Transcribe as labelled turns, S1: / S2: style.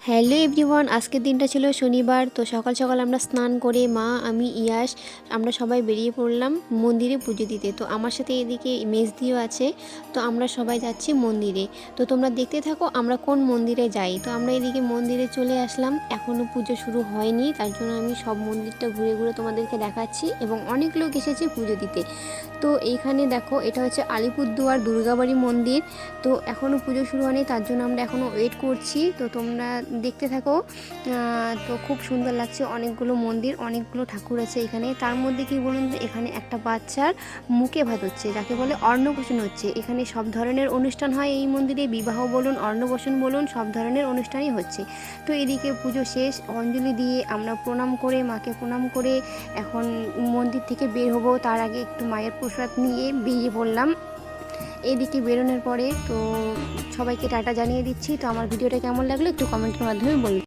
S1: Hello everyone, আজকের দিনটা ছিল শনিবার। তো সকাল সকাল আমরা স্নান করে মা, আমি, ইয়াশ আমরা সবাই বেরিয়ে পড়লাম মন্দিরে পুজো দিতে। তো আমার সাথে এদিকে মেজদিও আছে। তো আমরা সবাই যাচ্ছি মন্দিরে। তো তোমরা দেখতে থাকো আমরা কোন মন্দিরে যাই। তো আমরা এদিকে মন্দিরে চলে আসলাম, এখনও পুজো শুরু হয়নি, তার জন্য আমি সব মন্দিরটা ঘুরে ঘুরে তোমাদেরকে দেখাচ্ছি এবং অনেক লোক এসেছে পুজো দিতে। তো এইখানে দেখো, এটা হচ্ছে আলিপুরদুয়ার দুর্গাবাড়ি মন্দির। তো এখনও পুজো শুরু হয়নি, তার জন্য আমরা এখনও ওয়েট করছি। তো তোমরা দেখতে থাকো। তো খুব সুন্দর লাগছে, অনেকগুলো মন্দির, অনেকগুলো ঠাকুর আছে এখানে। তার মধ্যে কি বলুন তো, এখানে একটা বাচ্চার মুখে ভাত হচ্ছে, যাকে বলে অন্নপ্রাশন হচ্ছে। এখানে সব ধরনের অনুষ্ঠান হয় এই মন্দিরে, বিবাহ বলুন, অন্নপ্রাশন বলুন, সব ধরনের অনুষ্ঠানই হচ্ছে। তো এদিকে পুজো শেষ, অঞ্জলি দিয়ে আমরা প্রণাম করে, মাকে প্রণাম করে এখন মন্দির থেকে বের হব। তার আগে একটু মায়ের প্রসাদ নিয়ে বেরিয়ে পড়লাম। এদিকে বেরোনোর পরে তো সবাইকে টাটা জানিয়ে দিচ্ছি। তো আমার ভিডিওটা কেমন লাগলো একটু কমেন্টের মাধ্যমে বলুন।